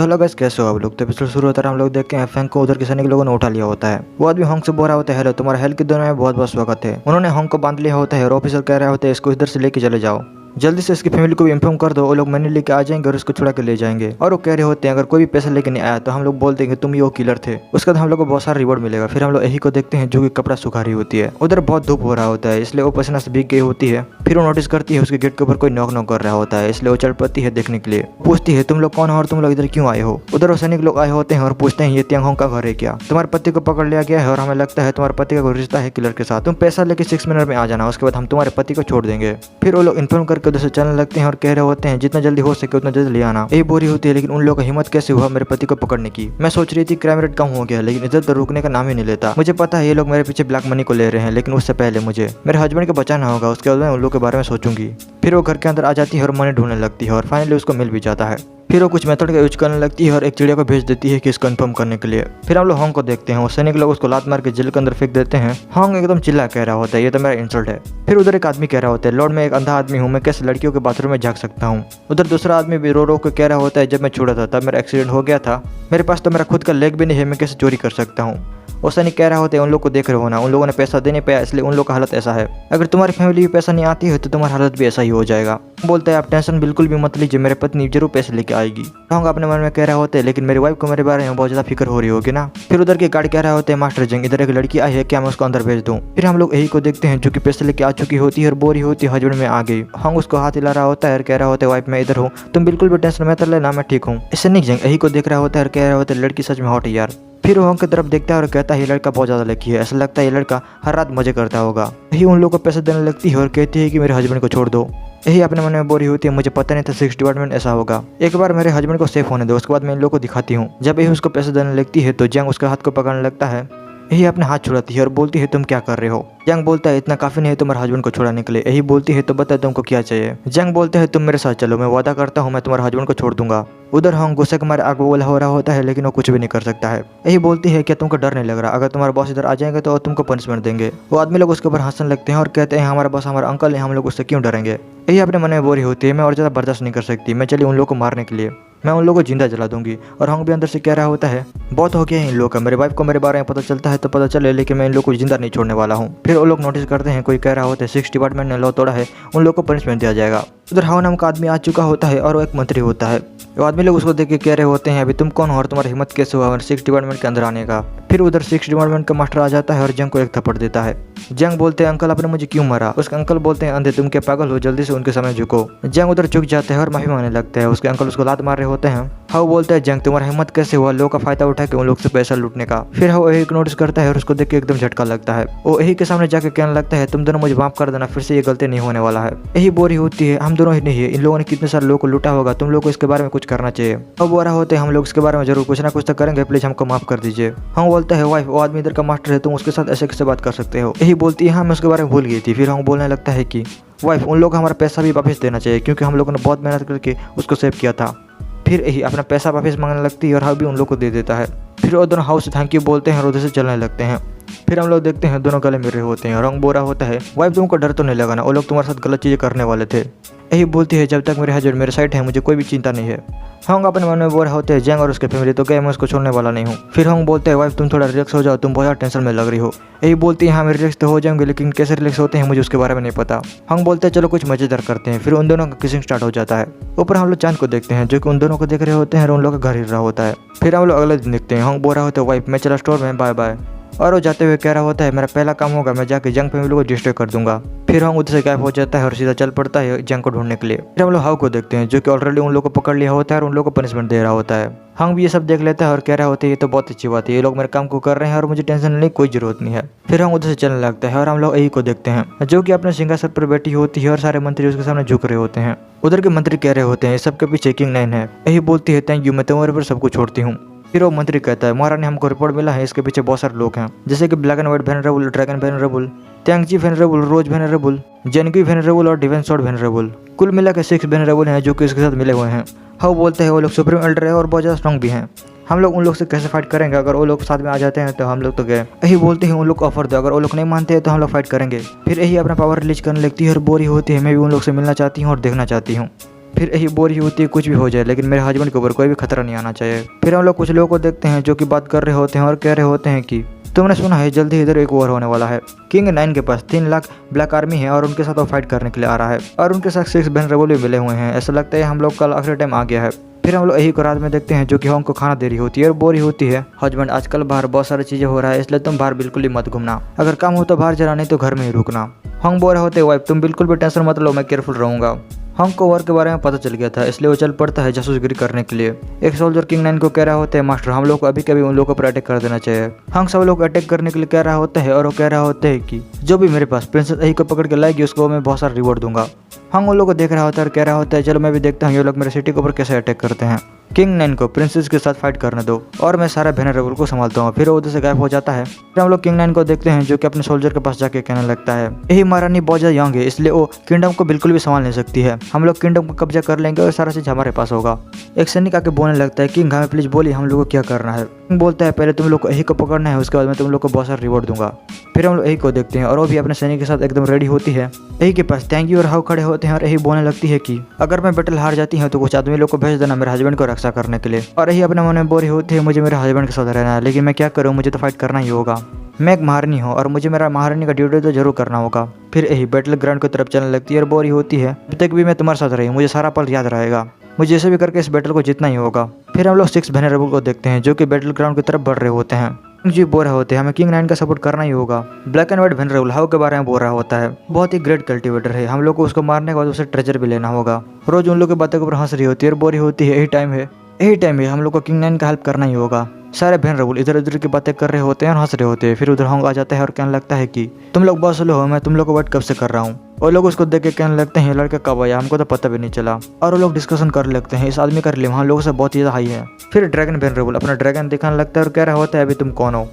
तो hello guys, कैसे हो आप लोग। तो एपिसोड शुरू होता है, हम लोग देखते हैं फैंक को उधर के सैनिक लोगों ने उठा लिया होता है। वो आदमी होंग से बोल रहा होता है, हेलो तुम्हारा हेल्थ की दुनिया में बहुत बहुत स्वागत है। उन्होंने होंग को बांध लिया होता है और ऑफिसर कह रहे होते हैं इसको इधर से लेके चले जाओ, जल्दी से इसकी फैमिली को भी इन्फॉर्म कर दो, वो लोग मनी लेके आ जाएंगे और उसको छुड़ा के ले जाएंगे। और वो कह रहे होते हैं अगर कोई भी पैसा लेके नहीं आया तो हम लोग बोल देंगे तुम ही वो किलर थे। उसके बाद हम लोग को बहुत सारा रिवॉर्ड मिलेगा। फिर हम लोग यही को देखते हैं जो कि कपड़ा सुखा रही होती है। उधर बहुत धूप हो रहा होता है, इसलिए वो पसीना से भीग गई होती है। फिर वो नोटिस करती है उसके गेट के ऊपर कोई नॉक नॉक कर रहा होता है, इसलिए वो चढ़ पड़ती है देखने के लिए। पूछती है तुम लोग कौन हो और तुम लोग इधर क्यों आए हो। उधर वो सैनिक लोग आए होते हैं और पूछते हैं ये त्यांग होंग का घर है क्या, तुम्हारे पति को पकड़ लिया गया है और हमें लगता है तुम्हारे पति का कोई रिश्ता है किलर के साथ, तुम पैसा लेके 6 मिनट में आ जाना, उसके बाद हम तुम्हारे पति को छोड़ देंगे। फिर वो लोग इन्फॉर्म करके उधर से चलने लगते हैं और कह रहे होते हैं जितना जल्दी हो सके उतना जल्दी ले आना। यही बोरी होती है, लेकिन उन लोगों को हिम्मत कैसे हुआ मेरे पति को पकड़ने की। मैं सोच रही थी क्राइम रेट कम हो गया, लेकिन इधर तो रुकने का नाम ही नहीं लेता। मुझे पता है ये लोग मेरे पीछे ब्लैक मनी को ले रहे हैं, लेकिन उससे पहले मुझे मेरे हस्बैंड को बचाना होगा, उसके बाद मैं उन लोगों के बारे में सोचूंगी। फिर वो घर के अंदर आ जाती है और मनी ढूंढने लगती है और फाइनली उसको मिल भी जाता है। फिर वो कुछ मेथड का यूज करने लगती है और एक चिड़िया को भेज देती है कि इसको इन्फॉर्म करने के लिए। फिर हम लोग होंग को देखते हैं, वो सैनिक लोग उसको लात मार के जेल के अंदर फेंक देते हैं। होंग एकदम चिल्ला कह रहा होता है ये तो मेरा इंसल्ट है। फिर उधर एक आदमी कह रहा होता है लॉर्ड मैं एक अंधा आदमी हूँ, मैं कैसे लड़कियों के बाथरूम में झांक सकता हूँ। उधर दूसरा आदमी भी रो रो के कह रहा होता है जब मैं छोड़ा था तब मेरा एक्सीडेंट हो गया था, मेरे पास तो मेरा खुद का लेग भी नहीं है, मैं कैसे चोरी कर सकता हूँ। वो सैनिक कह रहा होता है उन लोग को देख रहे हो ना, उन लोगों ने पैसा दे नहीं पाया इसलिए उन लोग का हालत ऐसा है, अगर तुम्हारी फैमिली भी पैसा नहीं आती है तो तुम्हारी हालत भी ऐसा ही हो जाएगा। बोलता है आप टेंशन बिल्कुल भी मत लीजिए, मेरे पत्नी जरूर पैसे लेके आएगी। होंग अपने मन में कह रहा होता है लेकिन मेरी वाइफ को मेरे बारे में बहुत ज्यादा फिक्र हो रही होगी ना। फिर उधर के गार्ड कह रहा होता है मास्टर जंग इधर एक लड़की आई है, क्या मैं उसको अंदर भेज दूं। फिर हम लोग यही को देखते हैं जो कि पैसे लेके आ चुकी होती है और बोरी होती है हस्बैंड में आ गई। होंग उसको हाथ हिला रहा होता है और कह रहा होता है वाइफ मैं इधर हूँ, तुम बिल्कुल भी टेंशन मत लेना, मैं ठीक हूँ। इससे नहीं जंग यही को देख रहा होता है और कह रहा होता है लड़की सच में हॉट है यार। फिर होंग की तरफ देखता है और कहता है ये लड़का बहुत ज्यादा लकी है, ऐसा लगता है ये लड़का हर रात मजे करता होगा। यही उन लोगों को पैसे देने लगती है और कहती है कि मेरे हस्बैंड को छोड़ दो। यही अपने मन में बोरी होती है, मुझे पता नहीं था 6 डिपार्टमेंट ऐसा होगा, एक बार मेरे हस्बैंड को सेफ होने दो, उसके बाद मैं इन लोगों को दिखाती हूँ। जब यही उसको पैसे देने लगती है तो जंग उसके हाथ को पकड़ने लगता है। यही अपने हाथ छुड़ाती है और बोलती है तुम क्या कर रहे हो। जंग बोलता है इतना काफी नहीं है तुम्हारे हस्बैंड को छुड़ाने के लिए। यही बोलती है तो बता तुमको क्या चाहिए। जंग बोलते हैं तुम मेरे साथ चलो, मैं वादा करता हूँ मैं तुम्हारे हस्बैंड को छोड़ दूंगा। उधर होंग गुस्से के मारे आग बबूला हो रहा होता है, लेकिन वो कुछ भी नहीं कर सकता है। यही बोलती है क्या तुमको डर नहीं लग रहा, अगर तुम्हारे बॉस इधर आ जाएंगे तो तुमको पनिशमेंट देंगे। वो आदमी लोग उसके ऊपर हंसने लगते हैं और कहते हैं हमारा बॉस हमारा अंकल है, हम लोग उससे क्यों डरेंगे। यही अपने मन में बोरी होती है, मैं और ज्यादा बर्दाश्त नहीं कर सकती, मैं चली उन लोगों को मारने के लिए, मैं उन लोगों को जिंदा जला दूंगी। और होंग भी अंदर से कह रहा होता है बहुत हो गया है इन लोगों का, मेरे वाइफ को मेरे बारे में पता चलता है तो पता चले, लेकिन मैं इन लोगों को जिंदा नहीं छोड़ने वाला हूँ। फिर वो लोग नोटिस करते हैं कोई कह रहा होता है 6 डिपार्टमेंट ने लॉ तोड़ा है, उन लोगों को पनिशमेंट दिया जाएगा। उधर हाओ नाम का आदमी आ चुका होता है और वो एक मंत्री होता है। वो आदमी लोग उसको देख के कह रहे होते हैं अभी तुम कौन हो और तुम्हारी हिम्मत कैसे हुआ 6 डिपार्टमेंट के अंदर आने का। फिर उधर 6 डिपार्टमेंट का मास्टर आ जाता है और जंग को एक थप्पड़ देता है। जंग बोलते हैं अंकल आपने मुझे क्यों मारा। उसके अंकल बोलते हैं अंधे तुम क्या पागल हो, जल्दी से उनके सामने झुको। जंग उधर झुक जाते हैं और माफी मांगने लगते हैं। उसके अंकल उसको लात मार रहे होते हैं। हाउ बोलता है जंग तुम्हारा हिम्मत कैसे हुआ लोगों का फायदा उठा के उन लोग से पैसा लूटने का। फिर हाउ एक नोटिस करता है और उसको देख के एकदम झटका लगता है। वो यही के सामने जाके कहने लगता है तुम दोनों मुझे माफ कर देना, फिर से ये गलती नहीं होने वाला है। यही बोरी होती है हम दोनों ही नहीं है, इन लोगों ने कितने सारे लोगों को लूटा होगा, तुम लोग को इसके बारे में कुछ करना चाहिए। अब बोरा होते हैं हम लोग इसके बारे में जरूर कुछ ना कुछ तो करेंगे, प्लीज हमको माफ कर दीजिए। हम बोलते हैं वाइफ वो आदमी इधर का मास्टर है, तुम उसके साथ ऐसे कैसे बात कर सकते हो। यही बोलती है हाँ मैं उसके बारे में भूल गई थी। फिर हम बोलने लगता है कि वाइफ उन लोग हमारा पैसा भी वापस देना चाहिए क्योंकि हम लोगों ने बहुत मेहनत करके उसको सेव किया था। फिर यही अपना पैसा वापस मांगने लगती है और हाउ भी उन लोग को दे देता है। फिर वो दोनों हाउस से थैंक यू बोलते हैं और उधर से चलने लगते हैं। फिर हम लोग देखते हैं दोनों गले मिल रहे होते हैं। रंग बोरा होता है वाइफ तुमको डर तो नहीं लगा ना, वो लोग तुम्हारे साथ गलत चीजें करने वाले थे। यही बोलती है जब तक मेरे हस्बैंड मेरे साइड है मुझे कोई भी चिंता नहीं है। होंग अपने मन में बोल रहे होते हैं जंग और उसके फैमिली तो क्या मैं उसको छोड़ने वाला नहीं हूँ। फिर होंग बोलते हैं वाइफ तुम थोड़ा रिलैक्स हो जाओ, तुम बहुत टेंशन में लग रही हो। यही बोलती है हाँ मेरे रिलैक्स तो हो जाएंगे, लेकिन कैसे रिलैक्स होते हैं मुझे उसके बारे में नहीं पता। होंग बोलते हैं चलो कुछ मजेदार करते हैं। फिर उन दोनों का किसिंग स्टार्ट हो जाता है। ऊपर हम लोग चांद को देखते हैं जो कि उन दोनों को देख रहे होते हैं और उन लोग का घर हिल रहा होता है। फिर हम लोग अगले दिन देखते हैं होंग बोल रहा होता है वाइफ मैं चला स्टोर में, बाय बाय। और वो जाते हुए कह रहा होता है मेरा पहला काम होगा मैं जाके जंग फैमिली को डिस्ट्रॉय कर दूंगा। फिर हम उधर से गायब हो जाता है और सीधा चल पड़ता है जंग को ढूंढने के लिए। फिर हम लोग हाउ को देखते हैं जो कि ऑलरेडी उन लोगों को पकड़ लिया होता है और उन लोगों को पनिशमेंट दे रहा होता है। हम भी ये सब देख लेता है और कह रहा होता है ये तो बहुत अच्छी बात है, ये लोग मेरे काम को कर रहे हैं और मुझे टेंशन लेने की कोई जरूरत नहीं है। फिर हम उधर से चलने लगते हैं और हम लोग यही को देखते हैं जो कि अपने सिंहासन पर बैठी होती है और सारे मंत्री उसके सामने झुक रहे होते हैं। उधर के मंत्री कह रहे होते हैं सबके पीछे किंग 9 है। यही बोलती है थैंक यू मैं तुम्हारे पर सबको छोड़ती हूँ। फिर वो मंत्री कहता है महारानी हमको रिपोर्ट मिला है इसके पीछे बहुत सारे लोग हैं, जैसे कि black and white vulnerable, dragon vulnerable, त्यांगजी वेनरेबल, रोज वेनरेबल, जेनकी वेनरेबल और डिवेंस शॉर्ट वेनरेबल। कुल मिला के 6 वेनरेबल हैं जो कि इसके साथ मिले हुए हैं। हाउ बोलते हैं वो लोग सुप्रीम एल्डर है और बहुत ज़्यादा स्ट्रॉन्ग भी हैं। हम लोग उन लोग से कैसे फाइट करेंगे, अगर वो लोग साथ में आ जाते हैं तो हम लोग तो गए। यही बोलते हैं उन लोग को ऑफर दो, अगर वो लोग नहीं मानते हैं तो हम लोग फाइट करेंगे। फिर यही अपना पावर रिलीज करने लगती है और बोरी होती है मैं भी उन लोग से मिलना चाहती हूँ और देखना चाहती हूँ। फिर यही बोरी होती है कुछ भी हो जाए लेकिन मेरे हस्बैंड के ऊपर कोई भी खतरा नहीं आना चाहिए। फिर हम लोग कुछ लोगों को देखते हैं जो कि बात कर रहे होते हैं और कह रहे होते हैं कि तुमने सुना है जल्दी ही इधर एक वॉर होने वाला है। किंग 9 के पास 3 लाख ब्लैक आर्मी है और उनके साथ वो फाइट करने के लिए आ रहा है और उनके साथ 6 वेनरेबल भी मिले हुए हैं। ऐसा लगता है हम लोग कल आखिरी टाइम आ गया है। फिर हम लोग यही को रात में देखते हैं जो कि होंग को खाना दे रही होती है और बोरी होती है हस्बैंड आजकल बाहर बहुत सारी चीजें हो रहा है इसलिए तुम बाहर बिल्कुल ही मत घूमना, अगर काम हो तो बाहर चला नहीं तो घर में ही रुकना। होंग बोल रहे होते वाइफ तुम बिल्कुल भी टेंशन मत लो, मैं केयरफुल रहूंगा। होंग को वॉर के बारे में पता चल गया था इसलिए वो चल पड़ता है जासूसगिरी करने के लिए। एक सोल्जर किंग 9 को कह रहा होता है मास्टर हम लोग को अभी कभी उन लोगों पर अटैक कर देना चाहिए। होंग सब लोग अटैक करने के लिए कह रहा होता है और वो कह रहा होता है कि जो भी मेरे पास प्रिंसेस यही को पकड़ के लाएगी उसको मैं बहुत सारा रिवॉर्ड दूंगा। होंग उन लोगों को देख रहा होता है और कह रहा होता है चलो मैं भी देखता हूँ ये लोग मेरे सिटी के ऊपर कैसे अटैक करते हैं। किंग 9 को प्रिंसेस के साथ फाइट करने दो और मैं सारा वेनरेबल को संभालता हूँ। फिर वो उधर से गायब हो जाता है। फिर हम लोग किंग 9 को देखते हैं जो कि अपने सोल्जर के पास जाके कहने लगता है यही महारानी बहुत ज्यादा यंग है इसलिए वो किंगडम को बिल्कुल भी संभाल नहीं सकती है, हम लोग किंगडम को कब्जा कर लेंगे और सारा चीज हमारे पास होगा। एक सैनिक आके बोलने लगता है किंग हमें प्लीज बोलिए हम लोग को क्या करना है। किंग बोलता है पहले तुम लोग को यही को पकड़ना है उसके बाद मैं तुम लोग को बहुत सारा रिवॉर्ड दूंगा। फिर हम लोग यही को देखते हैं और वो भी अपने सैनिक के साथ एकदम रेडी होती है। यही के पास थैंक यू और हाउ खड़े होते हैं और यही बोलने लगती है कि अगर मैं बैटल हार जाती हूँ तो कुछ आदमी लोग को भेज देना मेरे हस्बैंड को रक्षा करने के लिए। और यही अपने मन में बोरी होती है मुझे मेरे हस्बैंड के साथ रहना है लेकिन मैं क्या करूँ, मुझे तो फाइट करना ही होगा। मैं एक महारानी हूँ और मुझे मेरा महारानी का ड्यूटी तो जरूर करना होगा। फिर यही बैटल ग्राउंड की तरफ चलने लगती है और बोरी होती है अब तक भी मैं तुम्हारे साथ रही, मुझे सारा पल याद रहेगा, मुझे जैसे भी करके इस बैटल को जीतना ही होगा। फिर हम लोग 6 वेनरेबल को देखते हैं जो कि बैटल ग्राउंड की तरफ बढ़ रहे होते हैं। जी बोल रहे होते हैं हमें किंग 9 का सपोर्ट करना ही होगा। Black and white venerable how के बारे में बोल रहा होता है बहुत ही ग्रेट कल्टिवेटर है, हम लोग को उसको मारने के बाद उसे ट्रेजर भी लेना होगा। रोज उन लोग की बातों के ऊपर हंस रही होती है और बोरी होती है यही टाइम है हम लोग को किंग 9 का हेल्प करना ही होगा। सारे वेनरेबल इधर उधर की बातें कर रहे होते हैं और हंस रहे होते हैं। फिर उधर होंग आ जाता है और कहने लगता है कि तुम लोग बहुत स्लो हो, मैं तुम लोग को वेट कब से कर रहा हूँ। वो लोग उसको देख के कहने लगते हैं ये लड़का कब आया, हमको तो पता भी नहीं चला। और वो लोग डिस्कशन कर लगते हैं इस आदमी का रिलीम हम लोगों से बहुत ज़्यादा हाई है। फिर ड्रैगन वेनरेबल अपना ड्रैगन दिखाने लगता है और कह रहा होता है अभी तुम कौन हो,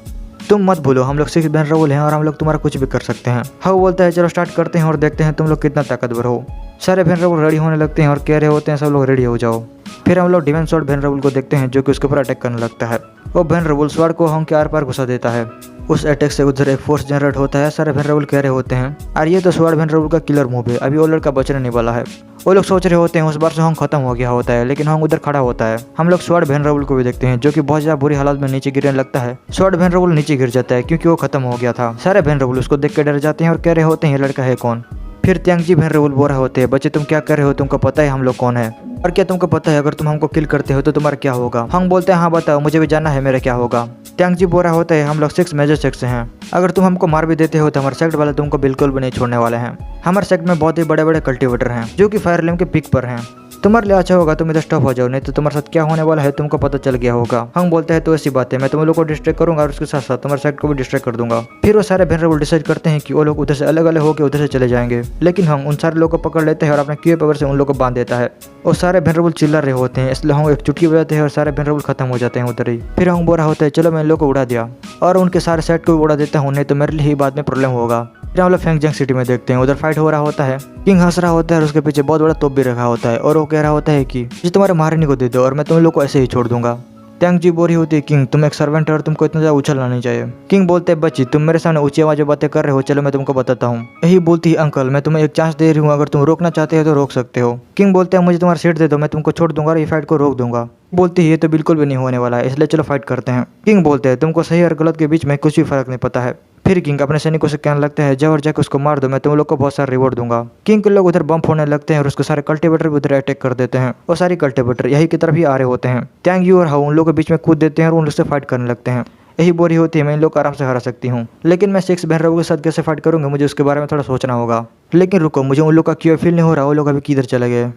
तुम मत भूलो हम लोग 6 वेनरेबल हैं और हम लोग तुम्हारा कुछ भी कर सकते हैं। हाउ बोलता है चलो स्टार्ट करते हैं और देखते हैं तुम लोग कितना ताकतवर हो। सारे वेनरेबल रेडी होने लगते हैं और कह रहे होते हैं सब लोग रेडी हो जाओ। फिर हम लोग डिवाइन स्वॉर्ड वेनरेबल को देखते हैं जो कि उसके ऊपर अटैक करने लगता है। वो वेनरेबल स्वॉर्ड को होंग के आर पार घुसा देता है। उस अटैक से उधर एक फोर्स जनरेट होता है। सारे वेनरेबल कह रहे होते हैं और ये तो स्वॉर्ड वेनरेबल का किलर मूव है, अभी वो लड़का बचने नहीं वाला है। वो लोग सोच रहे होते हैं उस बार से होंग खत्म हो गया होता है लेकिन होंग उधर खड़ा होता है। हम लोग स्वॉर्ड वेनरेबल को भी देखते हैं जो कि बहुत ज्यादा बुरी हालत में नीचे गिरने लगता है। स्वॉर्ड वेनरेबल नीचे गिर जाता है क्योंकि वो खत्म हो गया था। सारे वेनरेबल उसको देख के डर जाते हैं और कह रहे होते हैं ये लड़का है कौन। फिर त्यांगजी वेनरेबल बोल रहे होते हैं बच्चे तुम क्या कर रहे हो, तुमको पता है हम लोग कौन है और क्या तुमको पता है अगर तुम हमको किल करते हो तो तुम्हारा क्या होगा। हम बोलते हैं हाँ बताओ मुझे भी जानना है मेरा क्या होगा। त्यांगजी बोल रहा होता है हम लोग 6 मेजर सेक्ट से हैं, अगर तुम हमको मार भी देते हो तो हमारे सेक्ट वाले तुमको बिल्कुल भी नहीं छोड़ने वाले हैं। हमारे सेक्ट में बहुत ही बड़े बड़े कल्टिवेटर हैं जो कि फायर लेम के पीक पर हैं। तुम्हारे लिए अच्छा होगा तुम इधर स्टॉप हो जाओ, नहीं तो तुम्हारे साथ क्या होने वाला है तुमको पता चल गया होगा। हम बोलते हैं तो ऐसी बात है मैं तुम लोग को डिस्ट्रैक्ट करूंगा और उसके साथ साथ तुम्हारे सेक्ट को भी डिस्ट्रैक्ट कर दूंगा। फिर वो सारे वेनरेबल डिसाइड करते हैं कि वो लोग उधर से अलग अलग होकर उधर से चले जाएंगे लेकिन हम उन सारे लोगों को पकड़ लेते हैं और अपने क्यू पावर से उन लोगों को बांध देता है। और सारे वेनरेबल चिल्ला रहे होते हैं इसलिए हम एक चुटकी बजाते हैं और सारे वेनरेबल खत्म हो जाते हैं उधर ही। फिर हम बोल रहा होता है चलो मैं इन लोग को उड़ा दिया और उनके सारे सेट को भी उड़ा देता हूँ, नहीं तो मेरे लिए ही बाद में प्रॉब्लम होगा। फिर हम लोग फेंगजंग सिटी में देखते हैं उधर फाइट हो रहा होता है। किंग हंस रहा होता है और उसके पीछे बहुत बड़ा तोप भी रखा होता है और वो कह रहा होता है कि ये तुम्हारे महारानी को दे दो और मैं तुम लोग को ऐसे ही छोड़ दूंगा। त्यांगजी बोरी होती है किंग तुम एक सर्वेंट है और तुमको इतना ज्यादा उछलना नहीं चाहिए। किंग बोलते हैं बच्ची तुम मेरे सामने ऊंची आवाज में बातें कर रहे हो, चलो मैं तुमको बताता हूँ। यही बोलती है अंकल मैं तुम्हें एक चांस दे रही हूँ, अगर तुम रोकना चाहते हो तो रोक सकते हो। किंग बोलते हैं मुझे तुम्हारा सीट दे दो मैं तुमको छोड़ दूंगा और ये फाइट को रोक दूंगा। बोलती है ये तो बिल्कुल भी नहीं होने वाला है इसलिए चलो फाइट करते हैं। किंग बोलते हैं तुमको सही और गलत के बीच में कुछ भी फर्क नहीं पता है। फिर किंग अपने सैनिकों से कहने लगता है जाओ और जाकर उसको मार दो, मैं तुम लोग को बहुत सारा रिवॉर्ड दूंगा। किंग के लोग उधर बम्प होने लगते हैं और उसके सारे कल्टिवेटर भी उधर अटैक कर देते हैं और सारी कल्टिवेटर यही की तरफ ही आ रहे होते हैं। त्यांग यू और हाउ उन लोगों के बीच में कूद देते हैं और उन लोग से फाइट करने लगते हैं। यही बोरी होती है मैं इन लोग को आराम से हरा सकती हूँ लेकिन मैं 6 वेनरेबल के साथ कैसे फाइट करूंगा मुझे उसके बारे में थोड़ा सोचना होगा। लेकिन रुको मुझे उन लोग का क्यों फील नहीं हो रहा, वो लोग अभी किधर चले गए।